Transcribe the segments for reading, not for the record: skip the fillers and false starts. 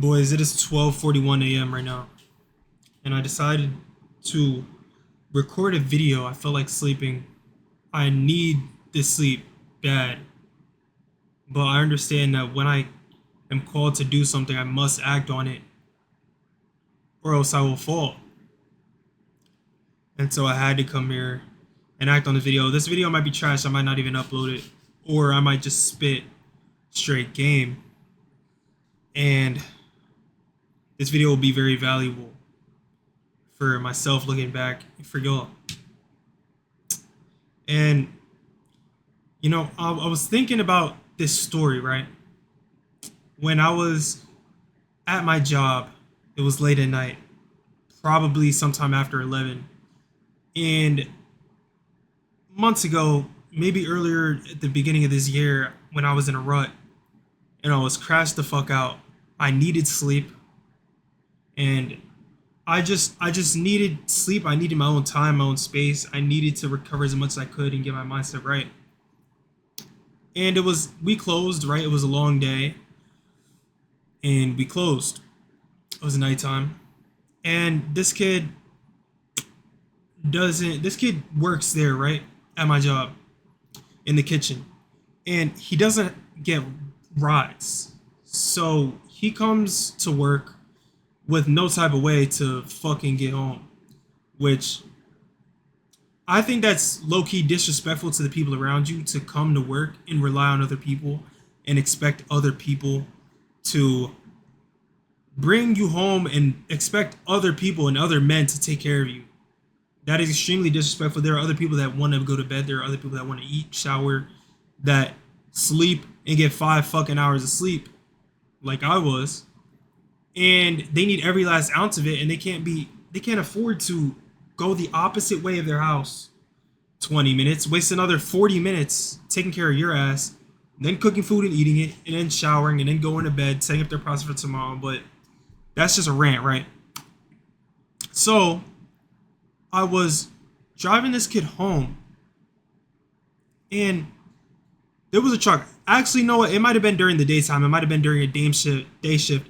Boys, it is 12:41 a.m. right now, and I decided to record a video. I feel like sleeping. I need this sleep bad, but I understand that when I am called to do something, I must act on it, or else I will fall. And so I had to come here and act on the video. This video might be trash. I might not even upload it, or I might just spit straight game. And this video will be very valuable for myself looking back and for y'all. And, I was thinking about this story, right? When I was at my job, it was late at night, probably sometime after 11. And months ago, maybe earlier at the beginning of this year, when I was in a rut and I was crashed the fuck out, I needed sleep. And I just needed sleep. I needed my own time, my own space. I needed to recover as much as I could and get my mindset right. And we closed, right? It was a long day. And we closed. It was nighttime. And this kid works there, right? At my job. In the kitchen. And he doesn't get rides. So he comes to work with no type of way to fucking get home, which I think that's low-key disrespectful to the people around you to come to work and rely on other people and expect other people to bring you home and expect other people and other men to take care of you. That is extremely disrespectful. There are other people that want to go to bed. There are other people that want to eat, shower, that sleep and get 5 fucking hours of sleep like I was. And they need every last ounce of it, and they can't afford to go the opposite way of their house 20 minutes, waste another 40 minutes taking care of your ass, then cooking food and eating it, and then showering, and then going to bed, setting up their process for tomorrow. But that's just a rant, right? So I was driving this kid home, and there was a truck. Actually, no, it might have been during the daytime. It might have been during a day shift.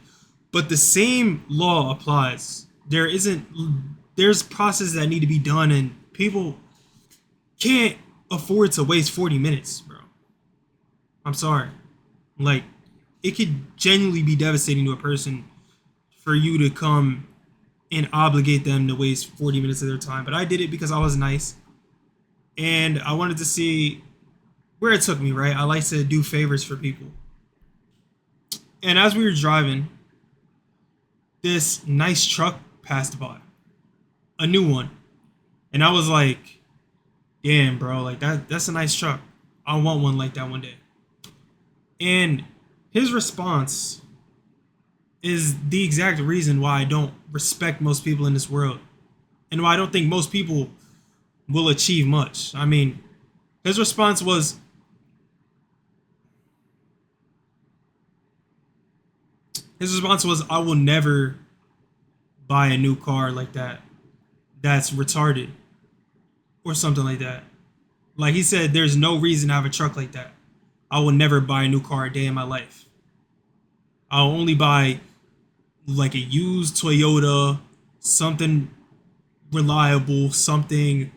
But the same law applies. There's processes that need to be done, and people can't afford to waste 40 minutes, bro. I'm sorry. Like, it could genuinely be devastating to a person for you to come and obligate them to waste 40 minutes of their time. But I did it because I was nice, and I wanted to see where it took me, right? I like to do favors for people. And as we were driving, this nice truck passed by, a new one, and I was like, damn, bro, like that's a nice truck. I want one like that one day. And his response is the exact reason why I don't respect most people in this world, and why I don't think most people will achieve much. I mean, his response was, I will never buy a new car like that. That's retarded. Or something like that. Like he said, there's no reason to have a truck like that. I will never buy a new car a day in my life. I'll only buy like a used Toyota, something reliable, something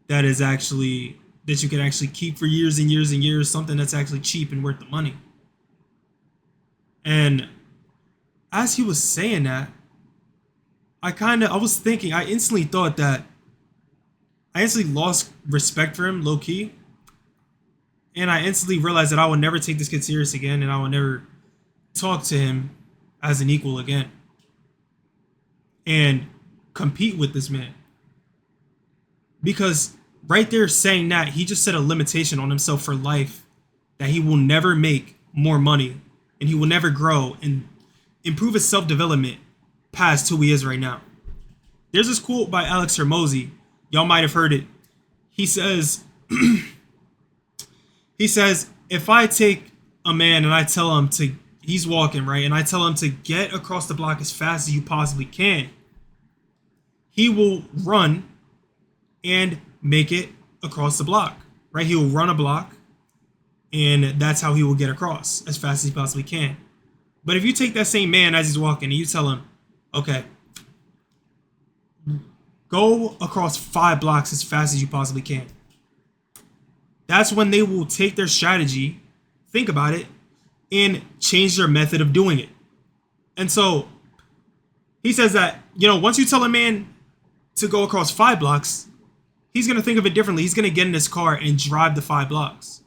that you can actually keep for years and years and years, something that's actually cheap and worth the money. And as he was saying that, I instantly lost respect for him, low key. And I instantly realized that I would never take this kid serious again, and I would never talk to him as an equal again. And compete with this man. Because right there saying that, he just set a limitation on himself for life, that he will never make more money, and he will never grow and improve his self-development past who he is right now. There's this quote by Alex Hermosi. Y'all might have heard it. He says, if I take a man and I tell him he's walking, right? And I tell him to get across the block as fast as you possibly can, he will run and make it across the block, right? He will run a block, and that's how he will get across as fast as he possibly can. But if you take that same man as he's walking and you tell him, okay, go across 5 blocks as fast as you possibly can. That's when they will take their strategy, think about it, and change their method of doing it. And so he says that, once you tell a man to go across 5 blocks, he's going to think of it differently. He's going to get in his car and drive the 5 blocks.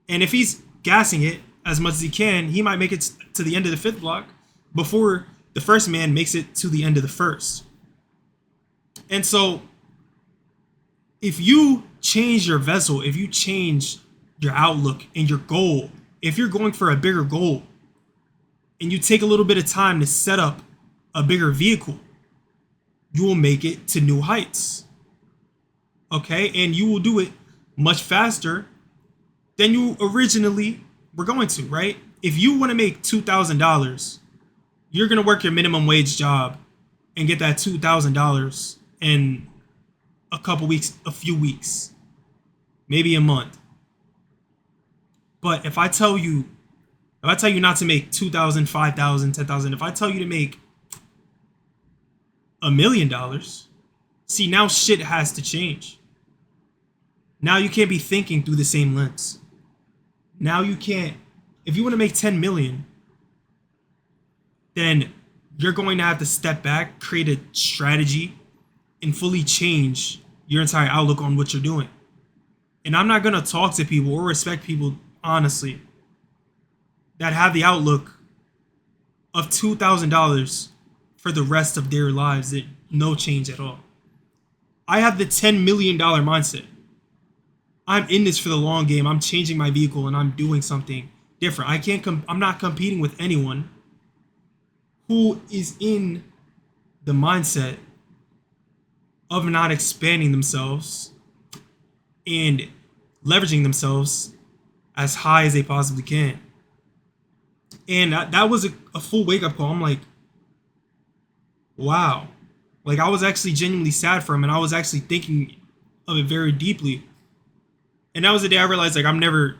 And if he's gassing it as much as he can, he might make it to the end of the 5th block before the first man makes it to the end of the first. And so if you change your vessel, if you change your outlook and your goal, if you're going for a bigger goal and you take a little bit of time to set up a bigger vehicle, you will make it to new heights. Okay? And you will do it much faster than you originally were going to, right? If you want to make $2,000, you're going to work your minimum wage job and get that $2,000 in a couple weeks, a few weeks, maybe a month. But if I tell you not to make 2,000, 5,000, 10,000, if I tell you to make $1 million, see, now shit has to change. Now you can't be thinking through the same lens. Now you can't, if you want to make 10 million, then you're going to have to step back, create a strategy, and fully change your entire outlook on what you're doing. And I'm not going to talk to people or respect people, honestly, that have the outlook of $2,000 for the rest of their lives, that no change at all. I have the $10 million mindset. I'm in this for the long game. I'm changing my vehicle and I'm doing something different. I'm not competing with anyone who is in the mindset of not expanding themselves and leveraging themselves as high as they possibly can. And that was a full wake-up call. I'm like, wow. Like, I was actually genuinely sad for him, and I was actually thinking of it very deeply. And that was the day I realized, like, I'm never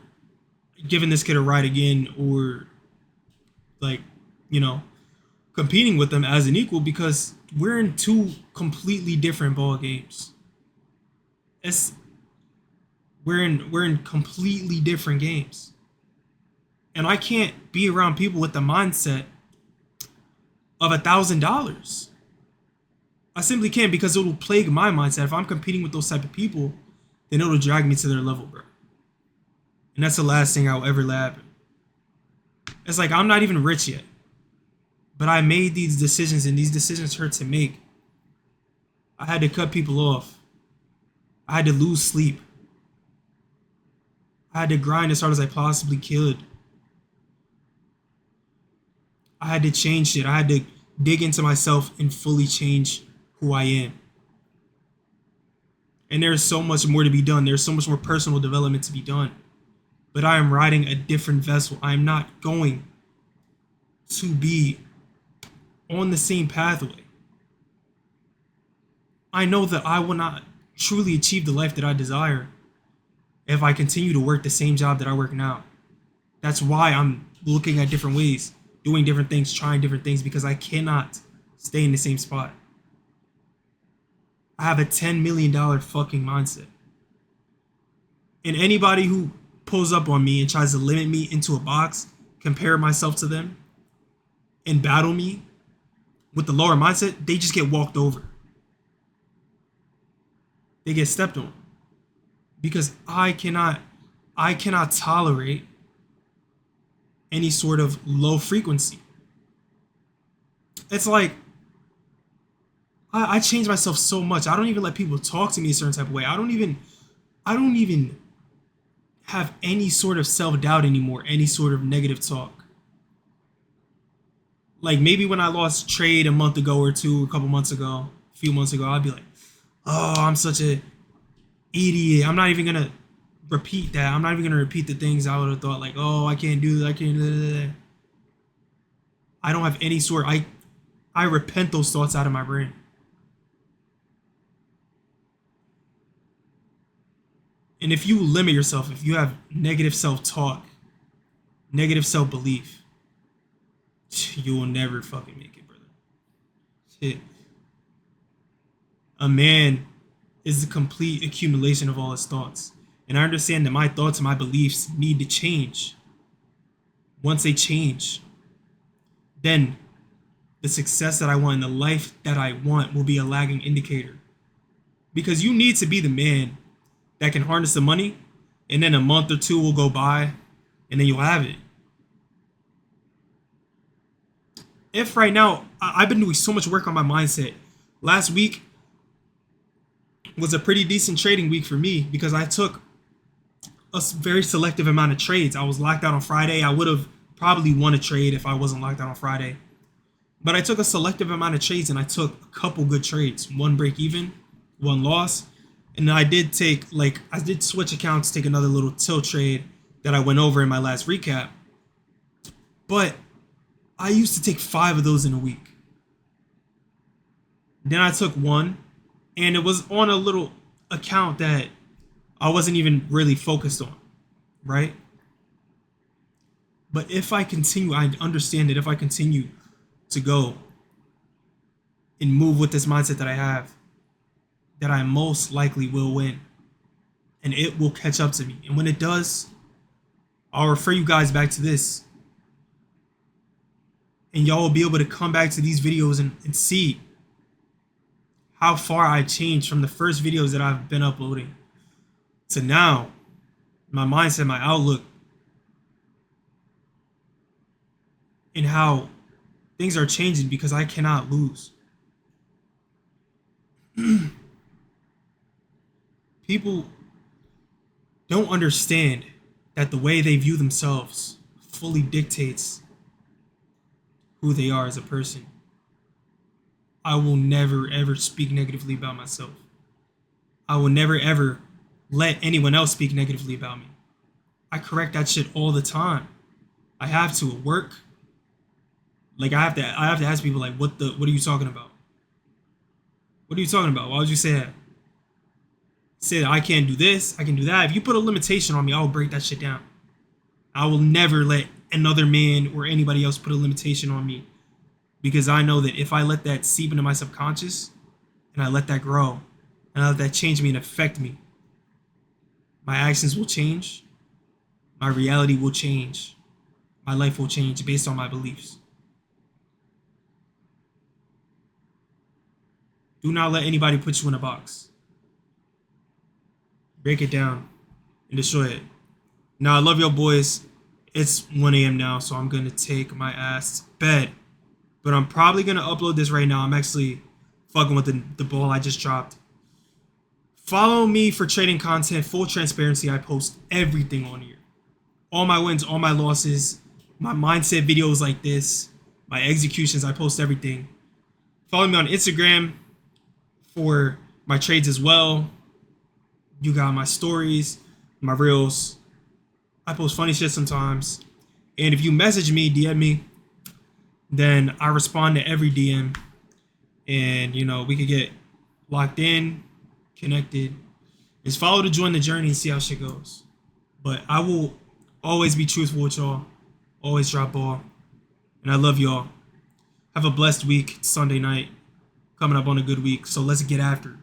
giving this kid a ride again, or, like, competing with them as an equal, because we're in 2 completely different ball games. We're in completely different games. And I can't be around people with the mindset of $1,000. I simply can't, because it will plague my mindset. If I'm competing with those type of people, then it'll drag me to their level, bro. And that's the last thing I'll ever let happen. It's like, I'm not even rich yet, but I made these decisions, and these decisions hurt to make. I had to cut people off. I had to lose sleep. I had to grind as hard as I possibly could. I had to change shit. I had to dig into myself and fully change who I am. And there's so much more to be done. There's so much more personal development to be done. But I am riding a different vessel. I am not going to be on the same pathway. I know that I will not truly achieve the life that I desire if I continue to work the same job that I work now. That's why I'm looking at different ways, doing different things, trying different things, because I cannot stay in the same spot. I have a $10 million fucking mindset. And anybody who pulls up on me and tries to limit me into a box, compare myself to them, and battle me with the lower mindset, they just get walked over. They get stepped on. Because I cannot tolerate any sort of low frequency. It's like, I change myself so much. I don't even let people talk to me a certain type of way. I don't even have any sort of self-doubt anymore, any sort of negative talk. Like, maybe when I lost trade a month ago or two, a couple months ago, a few months ago, I'd be like, oh, I'm such a idiot. I'm not even gonna repeat that. I'm not even gonna repeat the things I would have thought, like, oh, I can't do that, I can't do that. I don't have any sort, I repent those thoughts out of my brain. And if you limit yourself, if you have negative self-talk, negative self-belief, you will never fucking make it, brother. Shit. A man is the complete accumulation of all his thoughts. And I understand that my thoughts and my beliefs need to change. Once they change, then the success that I want and the life that I want will be a lagging indicator. Because you need to be the man that can harness the money, and then a month or two will go by, and then you'll have it. If right now, I've been doing so much work on my mindset. Last week was a pretty decent trading week for me because I took a very selective amount of trades. I was locked out on Friday. I would have probably won a trade if I wasn't locked out on Friday. But I took a selective amount of trades and I took a couple good trades. One break even, one loss. And I did switch accounts, take another little tilt trade that I went over in my last recap. But I used to take 5 of those in a week. Then I took one, and it was on a little account that I wasn't even really focused on, right? But if I continue, I understand that if I continue to go and move with this mindset that I have, that I most likely will win. And it will catch up to me. And when it does, I'll refer you guys back to this. And y'all will be able to come back to these videos and see how far I changed from the first videos that I've been uploading to now. My mindset, my outlook, and how things are changing because I cannot lose. People don't understand that the way they view themselves fully dictates who they are as a person. I will never ever speak negatively about myself. I will never ever let anyone else speak negatively about me. I correct that shit all the time. I have to at work. Like I have to ask people like, what are you talking about? What are you talking about? Why would you say that? Say that I can't do this, I can do that. If you put a limitation on me, I will break that shit down. I will never let another man or anybody else put a limitation on me, because I know that if I let that seep into my subconscious and I let that grow and I let that change me and affect me, my actions will change, my reality will change, my life will change based on my beliefs. Do not let anybody put you in a box. Break it down and destroy it. Now, I love y'all boys. It's 1 a.m. now, so I'm going to take my ass to bed. But I'm probably going to upload this right now. I'm actually fucking with the ball I just dropped. Follow me for trading content, full transparency. I post everything on here. All my wins, all my losses, my mindset videos like this, my executions, I post everything. Follow me on Instagram for my trades as well. You got my stories, my reels. I post funny shit sometimes. And if you message me, DM me, then I respond to every DM. And, we could get locked in, connected. Just follow to join the journey and see how shit goes. But I will always be truthful with y'all. Always drop ball. And I love y'all. Have a blessed week. It's Sunday night. Coming up on a good week. So let's get after it.